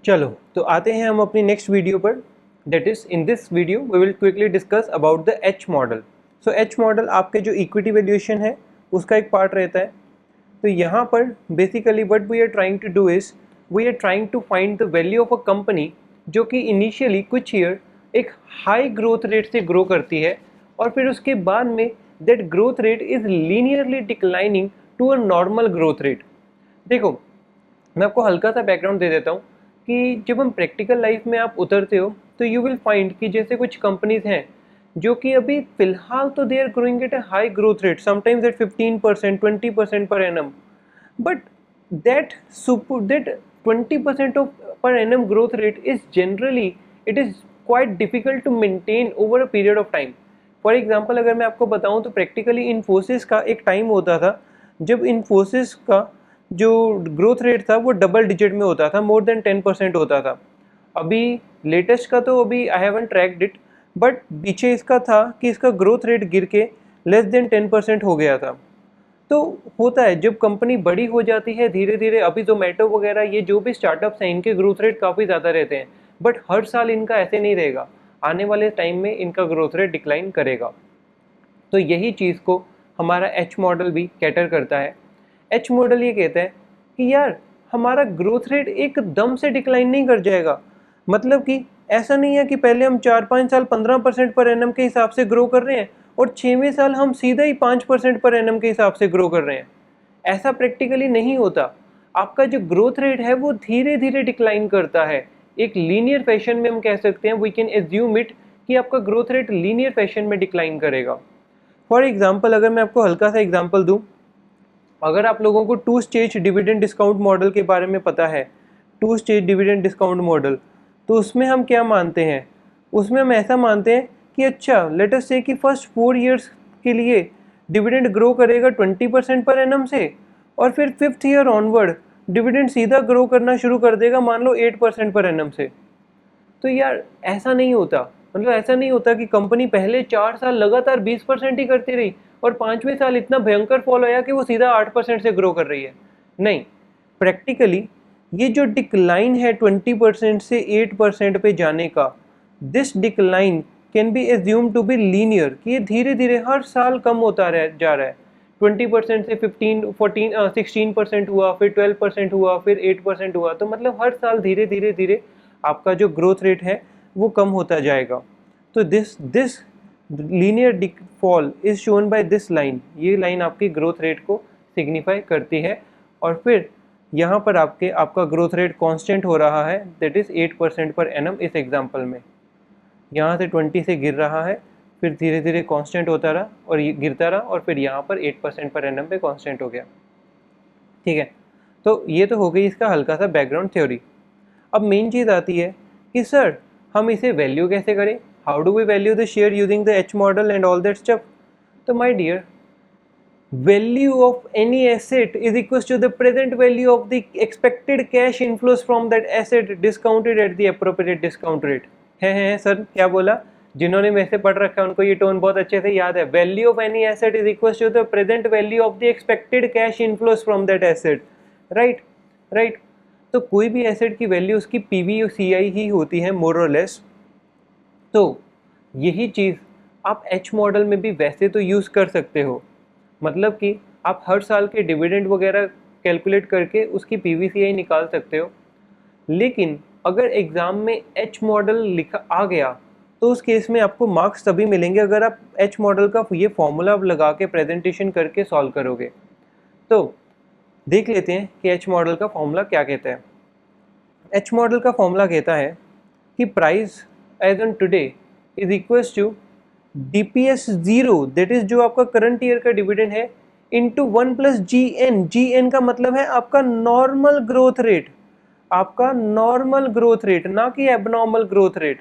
चलो तो आते हैं हम अपनी नेक्स्ट वीडियो पर। That is in this video we will quickly discuss about the H model. So H model आपके जो इक्विटी वैल्यूएशन है उसका एक पार्ट रहता है। तो यहाँ पर basically what we are trying to do is we are trying to find the value of a company जो कि इनिशियली कुछ ईयर एक हाई ग्रोथ रेट से ग्रो करती है और फिर उसके बाद में that growth rate is linearly declining to a normal growth rate. देखो, मैं आपको हल्का सा बैकग्राउंड दे देता हूँ कि जब हम प्रैक्टिकल लाइफ में आप उतरते हो तो यू विल फाइंड कि जैसे कुछ कंपनीज हैं जो कि अभी फिलहाल तो they are growing at a high growth rate, sometimes at 15%, 20% per annum, but that that 20% of per annum growth rate is generally it is quite difficult to maintain over a period of time. For example, अगर मैं आपको बताऊं तो practically Infosys का एक time होता था जब इन्फोसिस का जो ग्रोथ रेट था वो डबल डिजिट में होता था, मोर देन 10% होता था। अभी लेटेस्ट का तो अभी I haven't tracked it, but पीछे इसका था कि इसका ग्रोथ रेट गिर के लेस देन 10% हो गया था। तो होता है जब कंपनी बड़ी हो जाती है धीरे धीरे, अभी जोमेटो वगैरह ये जो भी स्टार्टअप्स हैं इनके ग्रोथ रेट काफ़ी ज़्यादा रहते हैं, बट हर साल इनका ऐसे नहीं रहेगा, आने वाले टाइम में इनका ग्रोथ रेट डिक्लाइन करेगा। तो यही चीज़ को हमारा एच मॉडल भी कैटर करता है। एच मॉडल ये कहता है कि यार हमारा ग्रोथ रेट एकदम से डिक्लाइन नहीं कर जाएगा, मतलब कि ऐसा नहीं है कि पहले हम 4-5 साल 15% पर एनम के हिसाब से ग्रो कर रहे हैं और 6वें साल हम सीधा ही 5% पर एनम के हिसाब से ग्रो कर रहे हैं। ऐसा प्रैक्टिकली नहीं होता। आपका जो ग्रोथ रेट है वो धीरे धीरे डिक्लाइन करता है, एक लीनियर फैशन में हम कह सकते हैं, वी कैन एज्यूम इट कि आपका ग्रोथ रेट लीनियर फैशन में डिक्लाइन करेगा। फॉर एग्जाम्पल, अगर मैं आपको हल्का सा एग्जाम्पल दूँ, अगर आप लोगों को 2 स्टेज डिविडेंड डिस्काउंट मॉडल के बारे में पता है, 2 स्टेज डिविडेंड डिस्काउंट मॉडल, तो उसमें हम क्या मानते हैं, उसमें हम ऐसा मानते हैं कि अच्छा लेट अस से कि फर्स्ट 4 ईयर्स के लिए डिविडेंड ग्रो करेगा 20% पर एनम से और फिर 5th ईयर ऑनवर्ड डिविडेंड सीधा ग्रो करना शुरू कर देगा मान लो 8% पर एनम से। तो यार ऐसा नहीं होता, मतलब ऐसा नहीं होता कि कंपनी पहले 4 साल लगातार 20% ही करती रही और 5वें साल इतना भयंकर फॉल आया कि वो सीधा 8% से ग्रो कर रही है। नहीं, प्रैक्टिकली ये जो डिक्लाइन है 20% से 8% पे जाने का, this decline can be assume to be linear, कि ये धीरे धीरे हर साल कम होता जा रहा है। 20% से 16% हुआ, फिर 12% हुआ, फिर 8% हुआ, तो मतलब हर साल धीरे धीरे धीरे आपका जो ग्रोथ रेट है वो कम होता जाएगा। तो this linear fall is shown by this line, ये लाइन आपकी ग्रोथ रेट को सिग्निफाई करती है। और फिर यहाँ पर आपका ग्रोथ रेट कांस्टेंट हो रहा है, दैट इज 8% पर एनम। इस एग्जांपल में यहाँ से 20 से गिर रहा है, फिर धीरे धीरे कांस्टेंट होता रहा और ये गिरता रहा और फिर यहाँ पर 8% पर एनम पे कांस्टेंट हो गया। ठीक है, तो ये तो हो गई इसका हल्का सा बैकग्राउंड थ्योरी। अब मेन चीज़ आती है कि सर हम इसे वैल्यू कैसे करें, how do we value the share using the H model and all that stuff. तो my dear, value of any asset is equals to the present value of the expected cash inflows from that asset discounted at the appropriate discount rate। है sir, क्या बोला? जिन्होंने मेरे से पढ़ रखा है उनको ये टोन बहुत अच्छे से याद है। Value of any asset is equals to the present value of the expected cash inflows from that asset. Right. तो कोई भी एसेट की वैल्यू उसकी पीवी और सीआई ही होती है मोर और लेस। तो यही चीज़ आप एच मॉडल में भी वैसे तो यूज़ कर सकते हो, मतलब कि आप हर साल के डिविडेंड वगैरह कैलकुलेट करके उसकी पीवीसीआई निकाल सकते हो। लेकिन अगर एग्ज़ाम में एच मॉडल लिखा आ गया तो उस केस में आपको मार्क्स तभी मिलेंगे अगर आप एच मॉडल का ये फॉर्मूला लगा के प्रेजेंटेशन करके सॉल्व करोगे। तो देख लेते हैं कि एच मॉडल का फॉर्मूला क्या कहता है। एच मॉडल का फॉर्मूला कहता है कि price as on today is equals to DPS 0, that is जो आपका करंट ईयर का डिविडेंड है, इंटू 1 प्लस GN का मतलब है आपका नॉर्मल ग्रोथ रेट, आपका नॉर्मल ग्रोथ रेट, ना कि एबनॉर्मल ग्रोथ रेट,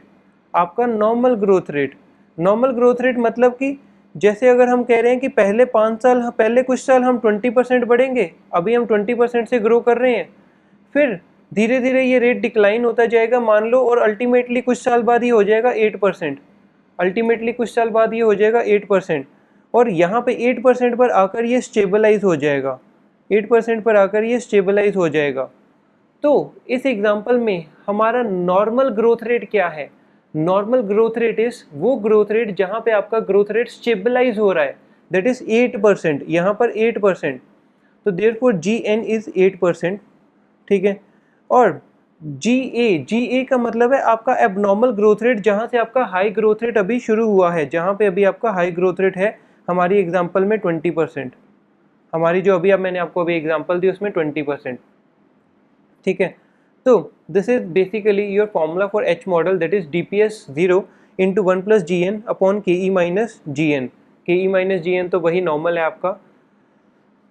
आपका normal growth rate. Normal growth rate मतलब कि जैसे अगर हम कह रहे हैं कि पहले 5 साल, पहले कुछ साल हम 20% बढ़ेंगे, अभी हम 20% से ग्रो कर रहे हैं, फिर धीरे धीरे ये रेट डिक्लाइन होता जाएगा मान लो, और अल्टीमेटली कुछ साल बाद ही हो जाएगा 8%, अल्टीमेटली कुछ साल बाद ये हो जाएगा 8%, और यहाँ पे 8% पर आकर ये स्टेबलाइज हो जाएगा, 8% पर आकर ये स्टेबलाइज हो जाएगा। तो इस एग्जांपल में हमारा नॉर्मल ग्रोथ रेट क्या है? नॉर्मल ग्रोथ रेट इज वो ग्रोथ रेट जहां पे आपका ग्रोथ रेट स्टेबलाइज हो रहा है, दैट इज 8%, यहाँ पर 8%, तो देयरफॉर GN इज 8%, ठीक है। और GA का मतलब है आपका एबनॉर्मल ग्रोथ रेट, जहां से आपका हाई ग्रोथ रेट अभी शुरू हुआ है, जहां पे अभी आपका हाई ग्रोथ रेट है हमारी एग्जांपल में 20%, हमारी जो अभी अब मैंने आपको अभी एग्जांपल दी उसमें 20%, ठीक है। तो this is basically your formula for H model, that is DPS 0 into 1 plus GN upon KE minus GN। KE minus GN तो वही नॉर्मल है आपका,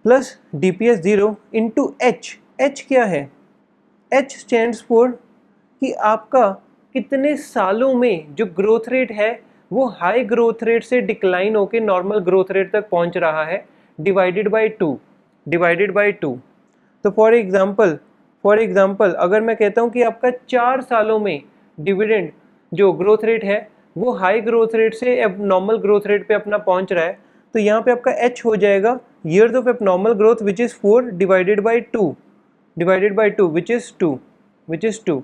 plus DPS 0 into H। H क्या है? H स्टैंड्स फॉर कि आपका कितने सालों में जो ग्रोथ रेट है वो हाई ग्रोथ रेट से डिक्लाइन होकर नॉर्मल ग्रोथ रेट तक पहुंच रहा है, डिवाइडेड बाय 2। तो फॉर एग्जांपल अगर मैं कहता हूं कि आपका 4 सालों में डिविडेंड जो ग्रोथ रेट है वो हाई ग्रोथ रेट से एबनॉर्मल ग्रोथ रेट पे अपना पहुंच रहा है, तो यहाँ पे आपका H हो जाएगा years of abnormal growth which is 4 divided by 2 which is 2,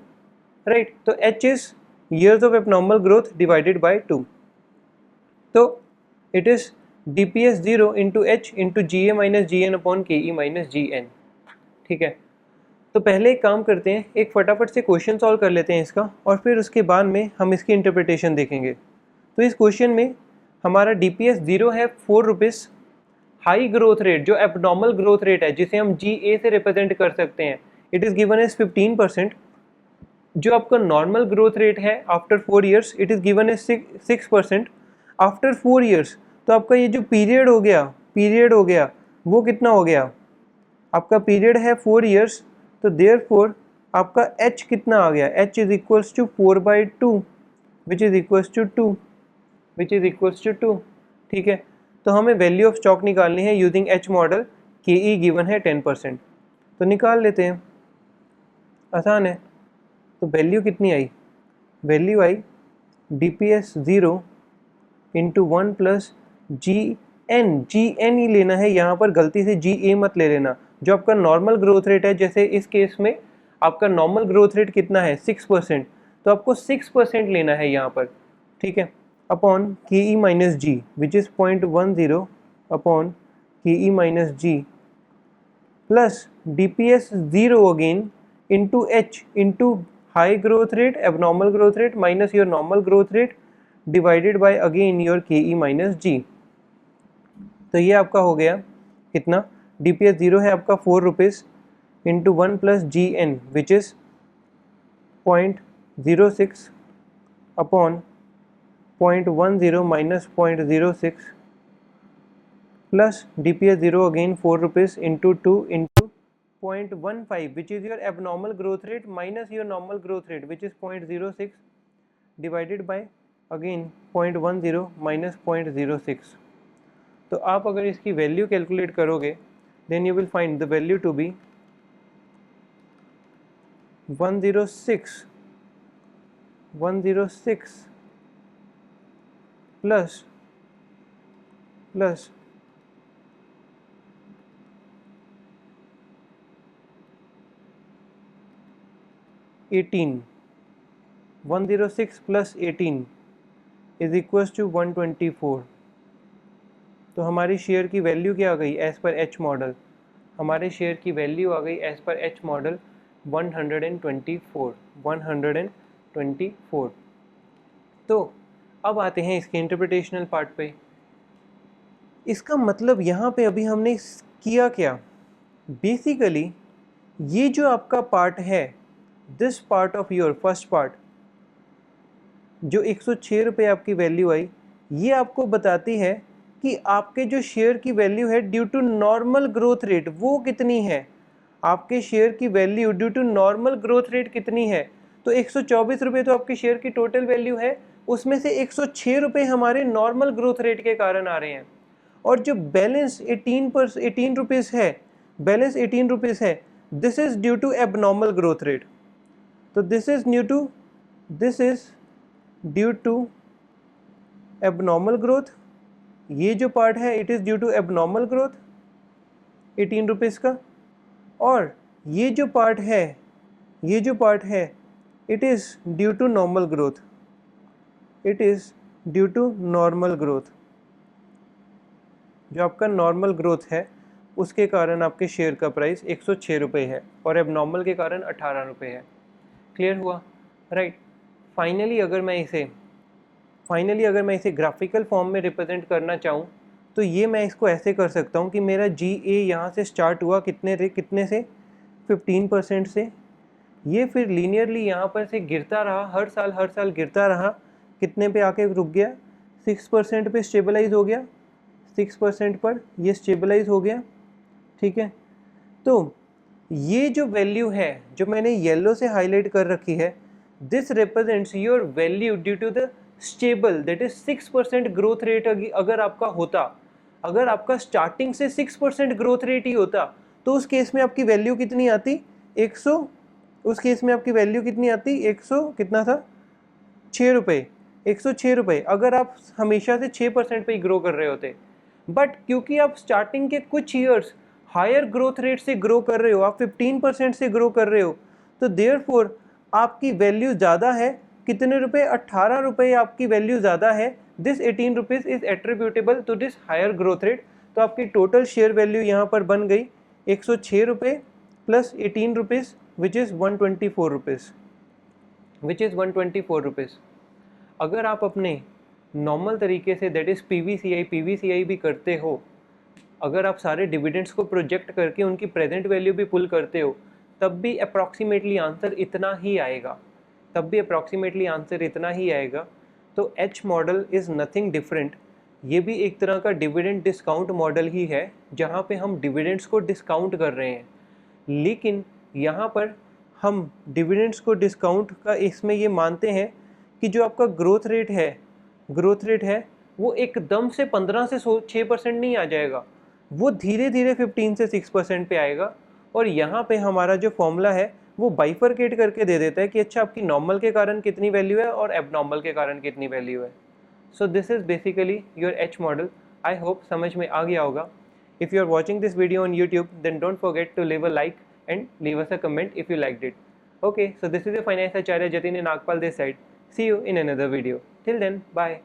right. तो H is years of abnormal growth divided by 2, तो it is DPS 0 into H into GA minus GN upon KE minus GN, ठीक है। तो पहले एक काम करते हैं, एक फटाफट से क्वेश्चन सॉल्व कर लेते हैं इसका, और फिर उसके बाद में हम इसकी इंटरप्रिटेशन देखेंगे। तो इस क्वेश्चन में हमारा DPS 0 है 4 रुपीज़, हाई ग्रोथ रेट जो एबनॉर्मल ग्रोथ रेट है जिसे हम GA से रिप्रेजेंट कर सकते हैं, इट इज़ गिवन एज 15%। जो आपका नॉर्मल ग्रोथ रेट है after 4 years, it is given as 6% after 4 years. तो आपका ये जो पीरियड हो गया वो कितना हो गया? आपका पीरियड है 4 ईयर्स, तो देयरफॉर आपका H कितना आ गया? H is equals to 4/2 which is equals to 2, ठीक है। तो हमें वैल्यू ऑफ स्टॉक निकालनी है using H model, KE given है 10%, तो निकाल लेते हैं, आसान है। तो वैल्यू कितनी आई? वैल्यू आई DPS 0 इंटू 1 प्लस GN ही लेना है, यहाँ पर गलती से GA मत ले लेना। जो आपका नॉर्मल ग्रोथ रेट है, जैसे इस केस में आपका नॉर्मल ग्रोथ रेट कितना है? 6%, तो आपको 6% लेना है यहाँ पर, ठीक है, upon KE minus G which is 0.10 upon KE minus G plus DPS 0 again into H into high growth rate abnormal growth rate minus your normal growth rate divided by again your KE minus G। तो ये आपका हो गया कितना? DPS 0 है आपका 4 rupees into 1 plus GN which is 0.06 upon 0.10 minus 0.06 plus DPS 0 again 4 rupees into 2 into 0.15 which is your abnormal growth rate minus your normal growth rate which is 0.06 divided by again 0.10 minus 0.06। तो आप अगर इसकी value calculate करोगे then you will find the value to be 106 plus 18, 106 plus 18 is equals to 124। तो हमारी share की value क्या आ गई एज पर एच मॉडल? हमारे शेयर की वैल्यू आ गई एज पर एच मॉडल 124। तो अब आते हैं इसके इंटरप्रिटेशनल पार्ट पे। इसका मतलब यहाँ पे अभी हमने किया क्या? बेसिकली ये जो आपका पार्ट है, this part of your first part, जो 106 रुपये आपकी वैल्यू आई, ये आपको बताती है कि आपके जो शेयर की वैल्यू है due to normal growth rate वो कितनी है। आपके शेयर की value due to normal growth rate कितनी है? तो 124 रुपये तो आपके शेयर की टोटल वैल्यू है, उसमें से 106 रुपये हमारे नॉर्मल ग्रोथ रेट के कारण आ रहे हैं। और जो बैलेंस 18 रुपीज़ है, बैलेंस 18 रुपीज़ है, this is due to abnormal growth rate. तो this is due to abnormal growth. ये जो पार्ट है it is due to abnormal growth 18 rupees का, और ये जो पार्ट है ये जो पार्ट है it is due to normal growth, it is due to normal growth. जो आपका नॉर्मल ग्रोथ है उसके कारण आपके शेयर का प्राइस 106 रुपये है और एबनॉर्मल के कारण 18 रुपये है। क्लियर हुआ, राइट। फाइनली अगर मैं इसे ग्राफिकल फॉर्म में रिप्रेजेंट करना चाहूँ तो ये मैं इसको ऐसे कर सकता हूँ कि मेरा GA यहाँ से स्टार्ट हुआ कितने से 15% से, ये फिर लीनियरली यहाँ पर से गिरता रहा, हर साल गिरता रहा, कितने पे आके रुक गया, 6% पे स्टेबलाइज हो गया, 6% पर ये स्टेबलाइज हो गया। ठीक है, तो ये जो वैल्यू है जो मैंने येलो से हाईलाइट कर रखी है, this represents your value due to the stable, that is 6% growth rate. अगर आपका होता, अगर आपका स्टार्टिंग से 6% ग्रोथ रेट ही होता तो उस केस में आपकी वैल्यू कितनी आती, 100, उस केस में आपकी वैल्यू कितनी आती, 100 कितना था, 6 रुपये, 106 रुपये, अगर आप हमेशा से 6% पे ही ग्रो कर रहे होते। बट क्योंकि आप स्टार्टिंग के कुछ ईयर्स हायर ग्रोथ रेट से ग्रो कर रहे हो, आप 15% से ग्रो कर रहे हो, तो देयरफॉर आपकी वैल्यू ज़्यादा है, कितने रुपए, 18 रुपये आपकी वैल्यू ज़्यादा है। This 18 rupees is attributable to this higher growth rate. तो आपकी टोटल शेयर वैल्यू यहाँ पर बन गई 106 रुपये plus 18 rupees which is 124 rupees, which is 124 rupees. अगर आप अपने नॉर्मल तरीके से दैट इज़ पीवीसीआई भी करते हो, अगर आप सारे डिविडेंड्स को प्रोजेक्ट करके उनकी प्रेजेंट वैल्यू भी पुल करते हो, तब भी अप्रॉक्सीमेटली आंसर इतना ही आएगा, तो H model is nothing different. ये भी एक तरह का डिविडेंड डिस्काउंट मॉडल ही है जहाँ पे हम डिविडेंड्स को डिस्काउंट कर रहे हैं, लेकिन यहाँ पर हम डिविडेंड्स को डिस्काउंट का इसमें ये मानते हैं कि जो आपका ग्रोथ रेट है वो एकदम से 15 से 6% नहीं आ जाएगा, वो धीरे धीरे 15 से 6% पे आएगा। और यहाँ पे हमारा जो फॉर्मूला है वो बाइफरकेट करके दे देता है कि अच्छा आपकी नॉर्मल के कारण कितनी वैल्यू है और एबनॉर्मल के कारण कितनी वैल्यू है। So this is basically your H model. I hope समझ में आ गया होगा। If you are watching this video on YouTube then don't forget to leave a like and leave us a comment if you liked it. Okay, so this is your finance Acharya Jatin in Nagpal this side. See you in another video. Till then, bye.